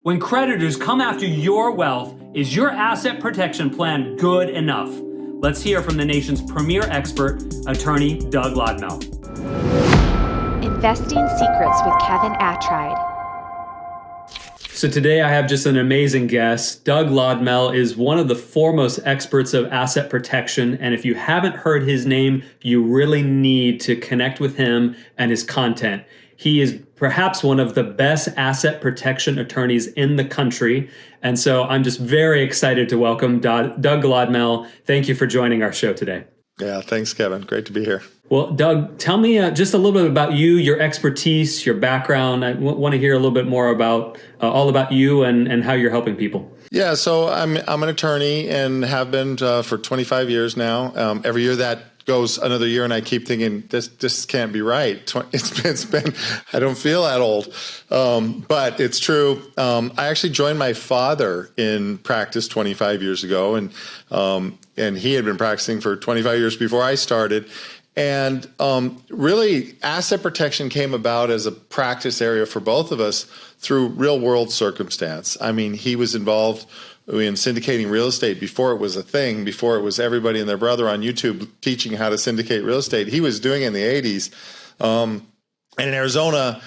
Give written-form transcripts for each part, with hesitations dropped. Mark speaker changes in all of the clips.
Speaker 1: When creditors come after your wealth, is your asset protection plan good enough? Let's hear from the nation's premier expert, attorney Doug Lodmell.
Speaker 2: Investing Secrets with Kevin Attride.
Speaker 1: So today I have just an amazing guest. Doug Lodmell is one of the foremost experts of asset protection. And if you haven't heard his name, you really need to connect with him and his content. He is perhaps one of the best asset protection attorneys in the country. And so I'm just very excited to welcome Doug Lodmell. Thank you for joining our show today.
Speaker 3: Yeah, thanks, Kevin. Great to be here.
Speaker 1: Well, Doug, tell me just a little bit about you, your expertise, your background. I want to hear a little bit more about all about you and how you're helping people.
Speaker 3: Yeah, so I'm an attorney and have been for 25 years now. Every year that goes another year, and I keep thinking this can't be right. It's been I don't feel that old, but it's true. I actually joined my father in practice 25 years ago, and he had been practicing for 25 years before I started. And really, asset protection came about as a practice area for both of us through real world circumstance. I mean, he was involved in syndicating real estate before it was a thing, before it was everybody and their brother on YouTube teaching how to syndicate real estate. He was doing it in the 80s. And in Arizona,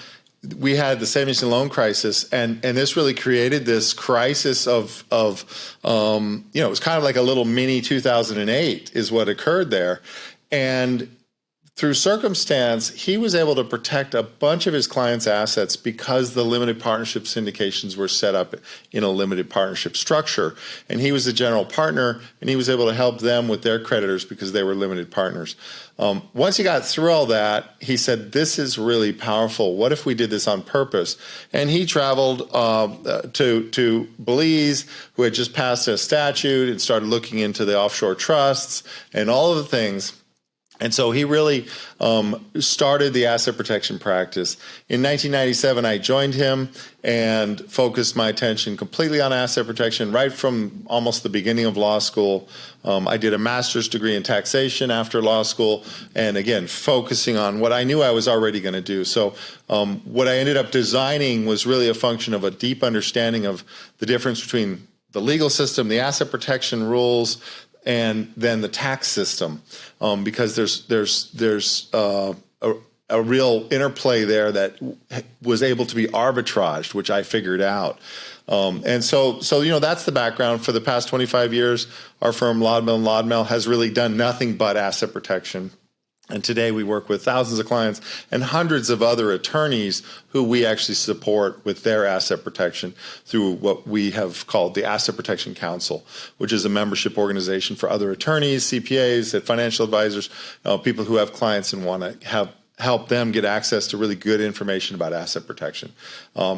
Speaker 3: we had the savings and loan crisis, and this really created this crisis of it was kind of like a little mini 2008 is what occurred there. And through circumstance, he was able to protect a bunch of his clients' assets because the limited partnership syndications were set up in a limited partnership structure. And he was the general partner, and he was able to help them with their creditors because they were limited partners. Once he got through all that, he said, this is really powerful. What if we did this on purpose? And he traveled to Belize, who had just passed a statute, and started looking into the offshore trusts and all of the things. And so he really started the asset protection practice. In 1997, I joined him and focused my attention completely on asset protection right from almost the beginning of law school. I did a master's degree in taxation after law school, and again, focusing on what I knew I was already going to do. So what I ended up designing was really a function of a deep understanding of the difference between the legal system, the asset protection rules, and then the tax system, because there's a real interplay there that was able to be arbitraged, which I figured out. And so that's the background. For the past 25 years, our firm Lodmell has really done nothing but asset protection. And today we work with thousands of clients and hundreds of other attorneys who we actually support with their asset protection through what we have called the Asset Protection Council, which is a membership organization for other attorneys, CPAs, financial advisors, people who have clients and want to help them get access to really good information about asset protection.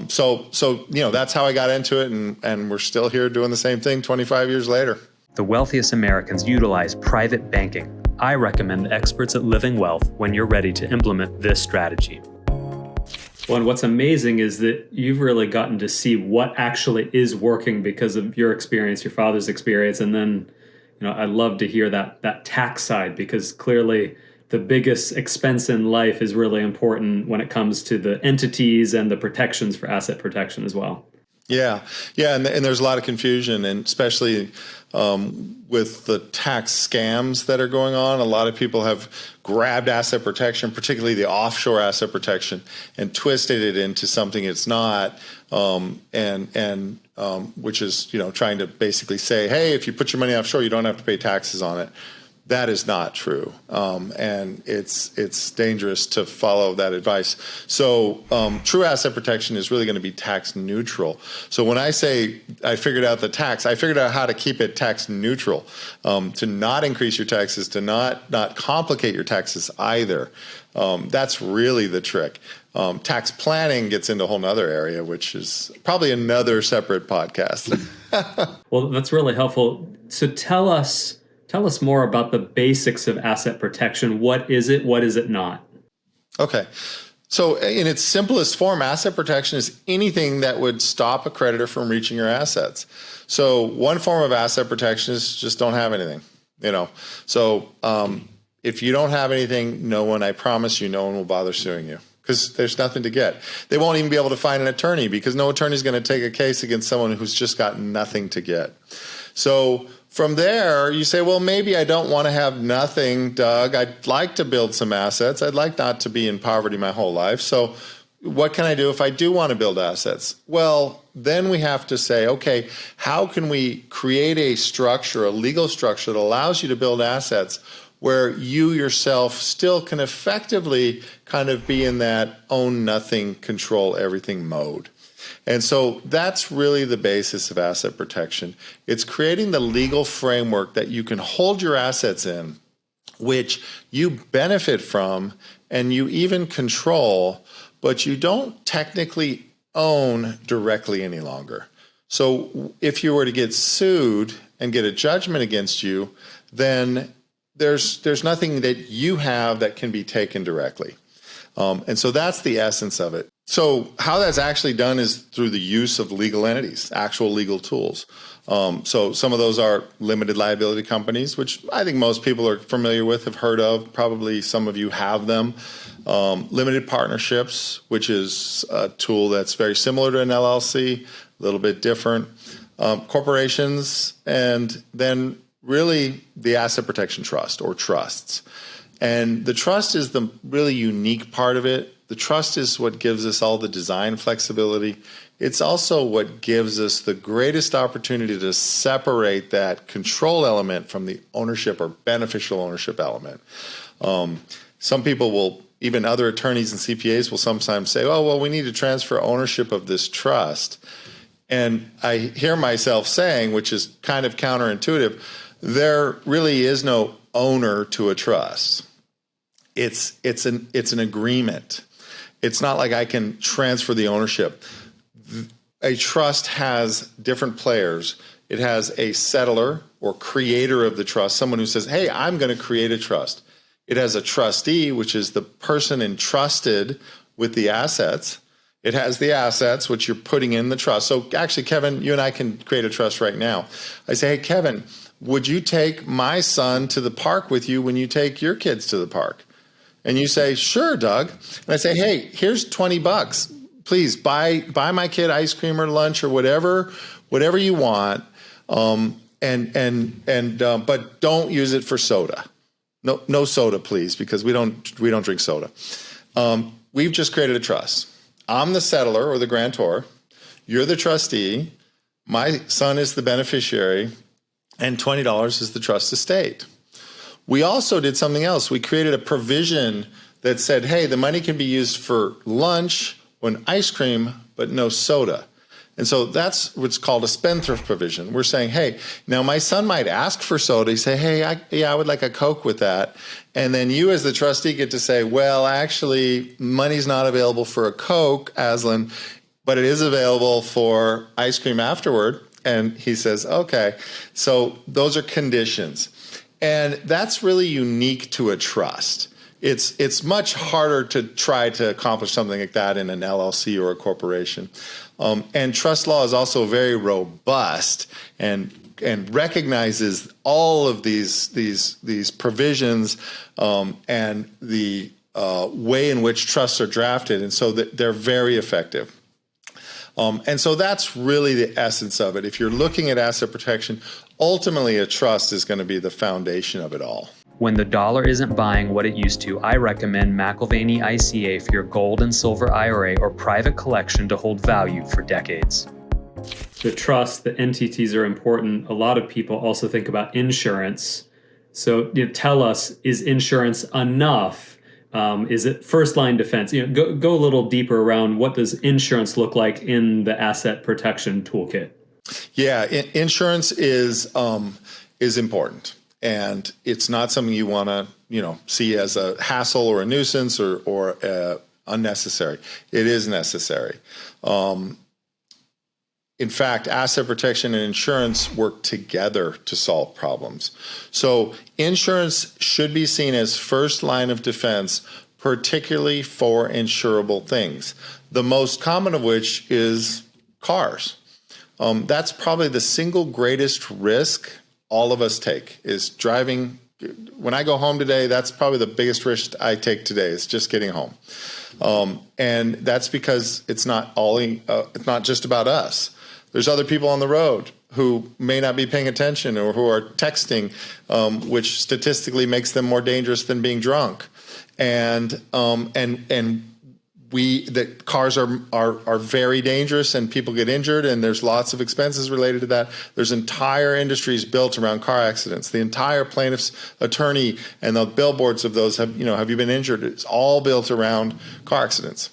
Speaker 3: So that's how I got into it, and we're still here doing the same thing 25 years later.
Speaker 1: The wealthiest Americans utilize private banking. I recommend the experts at Living Wealth when you're ready to implement this strategy. Well, and what's amazing is that you've really gotten to see what actually is working because of your experience, your father's experience. And then, I love to hear that tax side, because clearly the biggest expense in life is really important when it comes to the entities and the protections for asset protection as well.
Speaker 3: Yeah, and there's a lot of confusion, and especially with the tax scams that are going on. A lot of people have grabbed asset protection, particularly the offshore asset protection, and twisted it into something it's not, which is trying to basically say, hey, if you put your money offshore, you don't have to pay taxes on it. That is not true, and it's dangerous to follow that advice. So true asset protection is really going to be tax neutral. So when I say I figured out the tax, I figured out how to keep it tax neutral, to not increase your taxes, to not complicate your taxes either. That's really the trick. Tax planning gets into a whole nother area, which is probably another separate podcast.
Speaker 1: Well, that's really helpful. So tell us more about the basics of asset protection. What is it? What is it not?
Speaker 3: Okay. So in its simplest form, asset protection is anything that would stop a creditor from reaching your assets. So one form of asset protection is just don't have anything, So if you don't have anything, I promise you, no one will bother suing you. because there's nothing to get. They won't even be able to find an attorney because no attorney is going to take a case against someone who's just got nothing to get. So from there, you say, well, maybe I don't want to have nothing, Doug. I'd like to build some assets. I'd like not to be in poverty my whole life. So what can I do if I do want to build assets? Well, then we have to say, okay, how can we create a structure, a legal structure that allows you to build assets where you yourself still can effectively kind of be in that own nothing, control everything mode. And so that's really the basis of asset protection. It's creating the legal framework that you can hold your assets in, which you benefit from and you even control, but you don't technically own directly any longer. So if you were to get sued and get a judgment against you, then there's nothing that you have that can be taken directly. And so that's the essence of it. So how that's actually done is through the use of legal entities, actual legal tools. So some of those are limited liability companies, which I think most people are familiar with, have heard of. Probably some of you have them. Limited partnerships, which is a tool that's very similar to an LLC, a little bit different. Corporations, and then really the asset protection trust or trusts. And the trust is the really unique part of it. The trust is what gives us all the design flexibility. It's also what gives us the greatest opportunity to separate that control element from the ownership or beneficial ownership element. Some people will, even other attorneys and CPAs will sometimes say, oh, well, we need to transfer ownership of this trust. And I hear myself saying, which is kind of counterintuitive, there really is no owner to a trust. It's an agreement. It's not like I can transfer the ownership. A trust has different players. It has a settler or creator of the trust, someone who says, hey, I'm going to create a trust. It has a trustee, which is the person entrusted with the assets. It has the assets, which you're putting in the trust. So actually, Kevin, you and I can create a trust right now. I say, hey, Kevin, would you take my son to the park with you when you take your kids to the park? And you say, sure, Doug. And I say, hey, here's $20. Please buy my kid ice cream or lunch or whatever you want. But don't use it for soda. No soda, please, because we don't drink soda. We've just created a trust. I'm the settler or the grantor. You're the trustee. My son is the beneficiary, and $20 is the trust estate. We also did something else. We created a provision that said, hey, the money can be used for lunch or ice cream, but no soda. And so that's what's called a spendthrift provision. We're saying, hey, now my son might ask for soda. You say, hey, I would like a Coke with that. And then you as the trustee get to say, well, actually, money's not available for a Coke, Aslan, but it is available for ice cream afterward. And he says, okay. So those are conditions. And that's really unique to a trust. It's much harder to try to accomplish something like that in an LLC or a corporation. And trust law is also very robust and recognizes all of these provisions and the way in which trusts are drafted, and so they're very effective. And so that's really the essence of it. If you're looking at asset protection, ultimately a trust is going to be the foundation of it all.
Speaker 1: When the dollar isn't buying what it used to, I recommend McAlvany ICA for your gold and silver IRA or private collection to hold value for decades. The trust, the entities are important. A lot of people also think about insurance. So tell us, is insurance enough? Is it first line defense? Go a little deeper around what does insurance look like in the asset protection toolkit?
Speaker 3: Yeah, insurance is important, and it's not something you want to see as a hassle or a nuisance or unnecessary. It is necessary. In fact, asset protection and insurance work together to solve problems. So insurance should be seen as first line of defense, particularly for insurable things, the most common of which is cars. That's probably the single greatest risk all of us take, is driving when I go home today, that's probably the biggest risk I take today is just getting home. And that's because it's not just about us. There's other people on the road who may not be paying attention or who are texting, which statistically makes them more dangerous than being drunk. And the cars are very dangerous and people get injured, and there's lots of expenses related to that. There's entire industries built around car accidents. The entire plaintiff's attorney and the billboards of those have you been injured? It's all built around car accidents.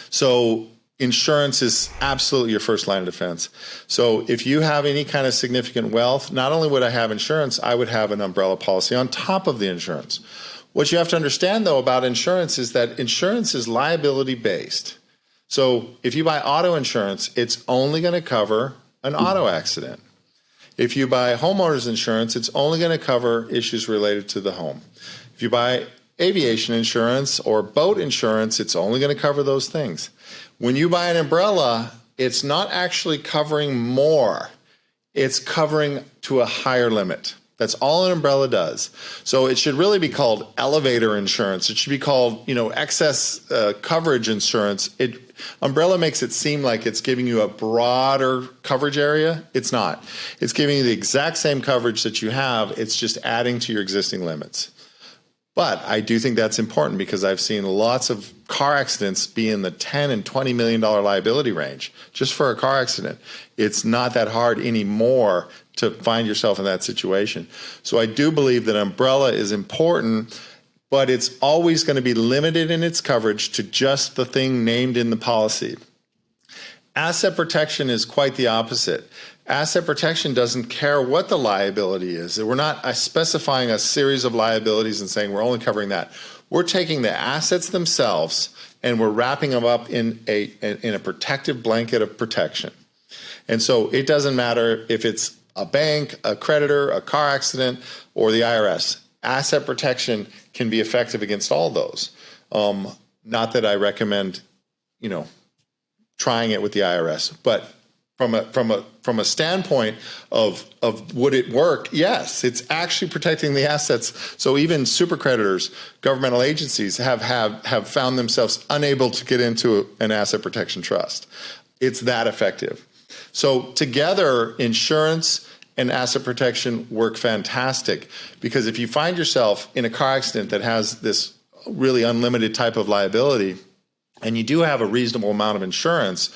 Speaker 3: So insurance is absolutely your first line of defense. So if you have any kind of significant wealth, not only would I have insurance, I would have an umbrella policy on top of the insurance. What you have to understand, though, about insurance is that insurance is liability-based. So if you buy auto insurance, it's only going to cover an auto accident. If you buy homeowners insurance, it's only going to cover issues related to the home. If you buy aviation insurance or boat insurance, it's only going to cover those things. When you buy an umbrella, it's not actually covering more. It's covering to a higher limit. That's all an umbrella does. So it should really be called elevator insurance. It should be called, excess coverage insurance. Umbrella makes it seem like it's giving you a broader coverage area. It's not. It's giving you the exact same coverage that you have. It's just adding to your existing limits. But I do think that's important because I've seen lots of car accidents be in the $10 and $20 million liability range just for a car accident. It's not that hard anymore to find yourself in that situation. So I do believe that umbrella is important, but it's always going to be limited in its coverage to just the thing named in the policy. Asset protection is quite the opposite. Asset protection doesn't care what the liability is. We're not specifying a series of liabilities and saying we're only covering that. We're taking the assets themselves and we're wrapping them up in a protective blanket of protection. And so it doesn't matter if it's a bank, a creditor, a car accident, or the IRS. Asset protection can be effective against all those. Not that I recommend, trying it with the IRS, but from a standpoint of would it work? Yes, it's actually protecting the assets. So even super creditors, governmental agencies have found themselves unable to get into an asset protection trust. It's that effective. So together, insurance and asset protection work fantastic because if you find yourself in a car accident that has this really unlimited type of liability and you do have a reasonable amount of insurance,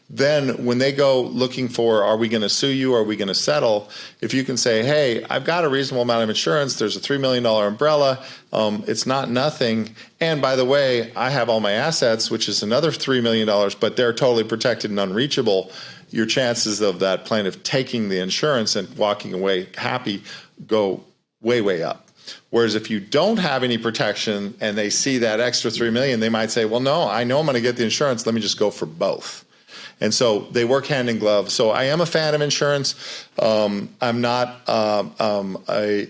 Speaker 3: then when they go looking for, are we going to sue you? Are we going to settle? If you can say, hey, I've got a reasonable amount of insurance. There's a $3 million umbrella. It's not nothing. And by the way, I have all my assets, which is another $3 million, but they're totally protected and unreachable. Your chances of that plaintiff taking the insurance and walking away happy go way, way up. Whereas if you don't have any protection and they see that extra $3 million, they might say, well, no, I know I'm going to get the insurance. Let me just go for both. And so they work hand in glove. So I am a fan of insurance. I'm not a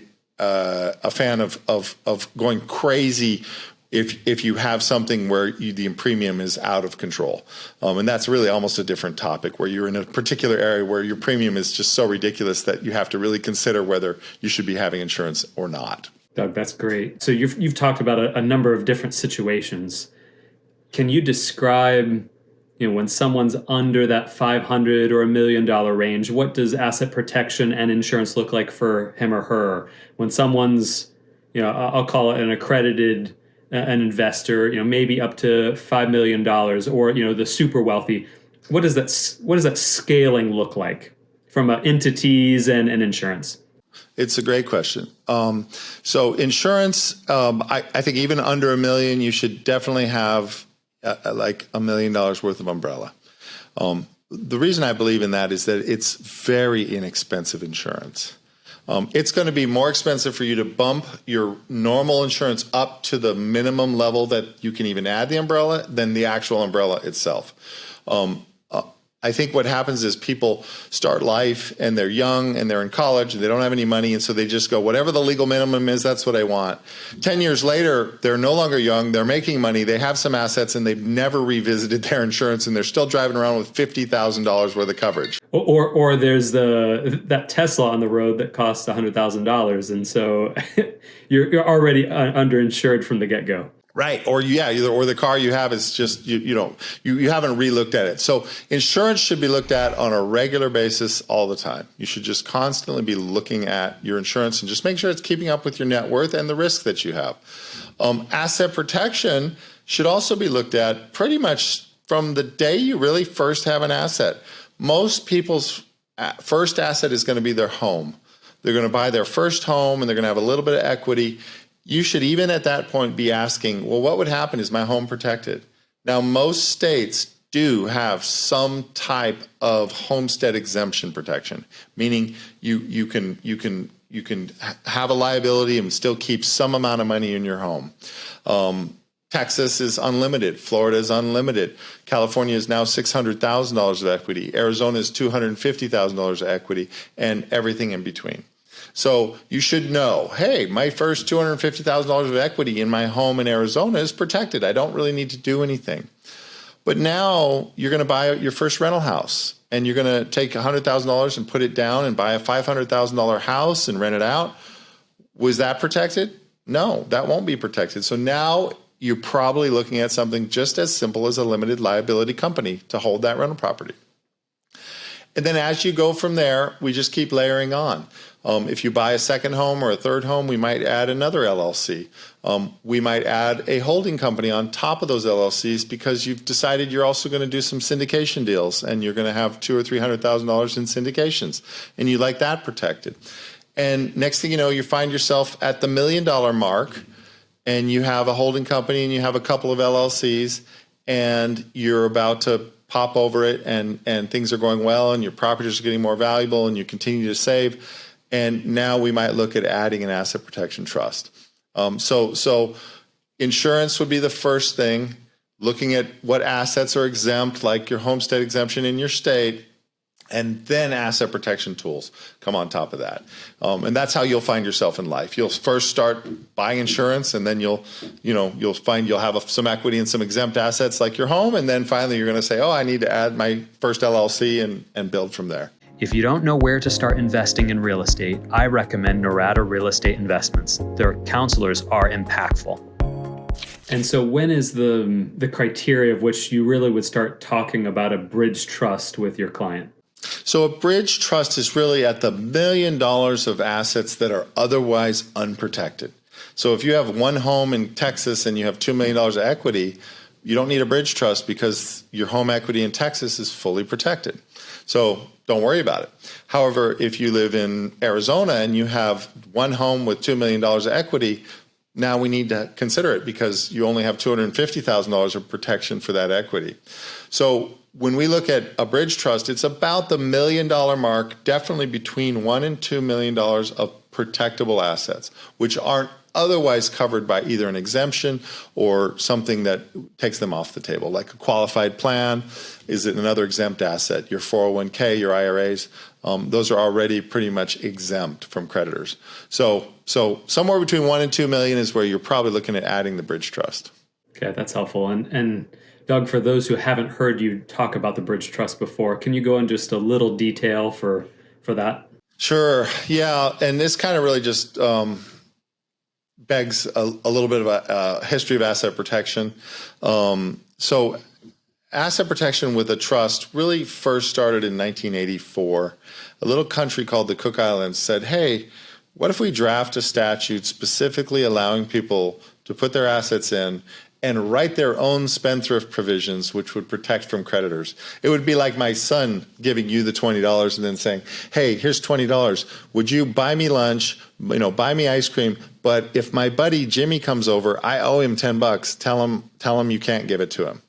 Speaker 3: fan of going crazy if you have something where the premium is out of control. And that's really almost a different topic where you're in a particular area where your premium is just so ridiculous that you have to really consider whether you should be having insurance or not.
Speaker 1: Doug, that's great. So you've talked about a number of different situations. Can you describe, when someone's under that $500 or $1 million range, what does asset protection and insurance look like for him or her? When someone's, I'll call it an accredited an investor, maybe up to $5 million, or the super wealthy, what does that scaling look like from entities and insurance?
Speaker 3: It's a great question. So insurance, I think even under $1 million, you should definitely have like $1 million worth of umbrella. The reason I believe in that is that it's very inexpensive insurance. It's going to be more expensive for you to bump your normal insurance up to the minimum level that you can even add the umbrella than the actual umbrella itself. I think what happens is people start life and they're young and they're in college and they don't have any money. And so they just go, whatever the legal minimum is, that's what I want. 10 years later, they're no longer young. They're making money. They have some assets and they've never revisited their insurance. And they're still driving around with $50,000 worth of coverage.
Speaker 1: Or there's that Tesla on the road that costs $100,000. And so you're already underinsured from the get-go.
Speaker 3: Right. Or the car you have is just, you haven't relooked at it. So insurance should be looked at on a regular basis all the time. You should just constantly be looking at your insurance and just make sure it's keeping up with your net worth and the risk that you have. Asset protection should also be looked at pretty much from the day you really first have an asset. Most people's first asset is going to be their home. They're going to buy their first home and they're going to have a little bit of equity. You should even at that point be asking, well, what would happen? Is my home protected? Now, most states do have some type of homestead exemption protection, meaning you can have a liability and still keep some amount of money in your home. Texas is unlimited. Florida is unlimited. California is now $600,000 of equity. Arizona is $250,000 of equity, and everything in between. So you should know, hey, my first $250,000 of equity in my home in Arizona is protected. I don't really need to do anything. But now you're going to buy your first rental house and you're going to take $100,000 and put it down and buy a $500,000 house and rent it out. Was that protected? No, that won't be protected. So now you're probably looking at something just as simple as a limited liability company to hold that rental property. And then as you go from there, we just keep layering on. If you buy a second home or a third home, we might add another LLC. We might add a holding company on top of those LLCs because you've decided you're also going to do some syndication deals and you're going to have $200,000 or $300,000 in syndications, and you like that protected. And next thing you know, you find yourself at the $1 million mark, and you have a holding company and you have a couple of LLCs, and you're about to pop over it, and things are going well, and your properties are getting more valuable, and you continue to save. And now we might look at adding an asset protection trust. So insurance would be the first thing, looking at what assets are exempt, like your homestead exemption in your state, and then asset protection tools come on top of that. And that's how you'll find yourself in life. You'll first start buying insurance, and then you'll find you'll have some equity and some exempt assets like your home. And then finally you're going to say, oh, I need to add my first LLC and build from there.
Speaker 1: If you don't know where to start investing in real estate, I recommend Norada Real Estate Investments. Their counselors are impactful. And so when is the criteria of which you really would start talking about a bridge trust with your client?
Speaker 3: So a bridge trust is really at the $1 million of assets that are otherwise unprotected. So if you have one home in Texas and you have $2 million of equity, you don't need a bridge trust because your home equity in Texas is fully protected. So don't worry about it. However, if you live in Arizona and you have one home with $2 million of equity, now we need to consider it because you only have $250,000 of protection for that equity. So when we look at a bridge trust, it's about the $1 million mark, definitely between $1 and $2 million of protectable assets, which aren't otherwise covered by either an exemption or something that takes them off the table, like a qualified plan. Is it another exempt asset? Your 401k, your IRAs, those are already pretty much exempt from creditors. So somewhere between 1 and 2 million is where you're probably looking at adding the bridge trust.
Speaker 1: Okay, that's helpful. And Doug, for those who haven't heard you talk about the bridge trust before, can you go in just a little detail for that?
Speaker 3: Sure. Yeah, and this kind of really just begs a little bit of a history of asset protection. So asset protection with a trust really first started in 1984. A little country called the Cook Islands said, hey, what if we draft a statute specifically allowing people to put their assets in and write their own spendthrift provisions, which would protect from creditors? It would be like my son giving you the $20 and then saying, hey, here's $20. Would you buy me lunch, buy me ice cream? But if my buddy Jimmy comes over, I owe him $10. Tell him you can't give it to him.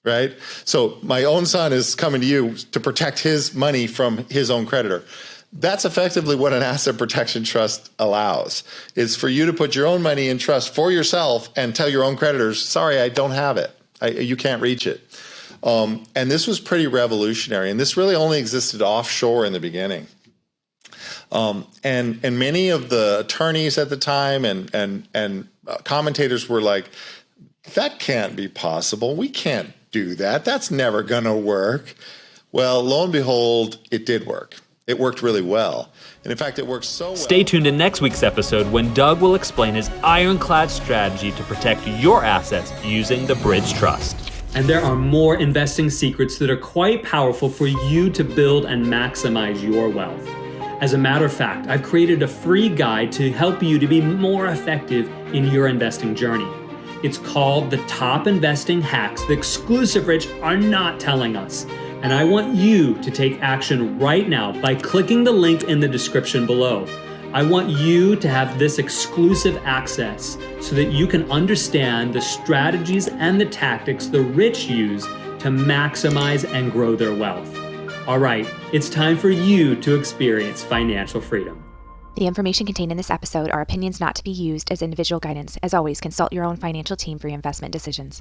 Speaker 3: Right? So my own son is coming to you to protect his money from his own creditor. That's effectively what an asset protection trust allows, is for you to put your own money in trust for yourself and tell your own creditors, sorry, I don't have it. You can't reach it. And this was pretty revolutionary. And this really only existed offshore in the beginning. And many of the attorneys at the time and commentators were like, that can't be possible. We can't do that. That's never going to work. Well, lo and behold, it did work. It worked really well. And in fact, it worked so well.
Speaker 1: Stay tuned in next week's episode when Doug will explain his ironclad strategy to protect your assets using the Bridge Trust. And there are more investing secrets that are quite powerful for you to build and maximize your wealth. As a matter of fact, I've created a free guide to help you to be more effective in your investing journey. It's called The Top Investing Hacks the Exclusive Rich are not telling us. And I want you to take action right now by clicking the link in the description below. I want you to have this exclusive access so that you can understand the strategies and the tactics the rich use to maximize and grow their wealth. All right, it's time for you to experience financial freedom.
Speaker 2: The information contained in this episode are opinions not to be used as individual guidance. As always, consult your own financial team for your investment decisions.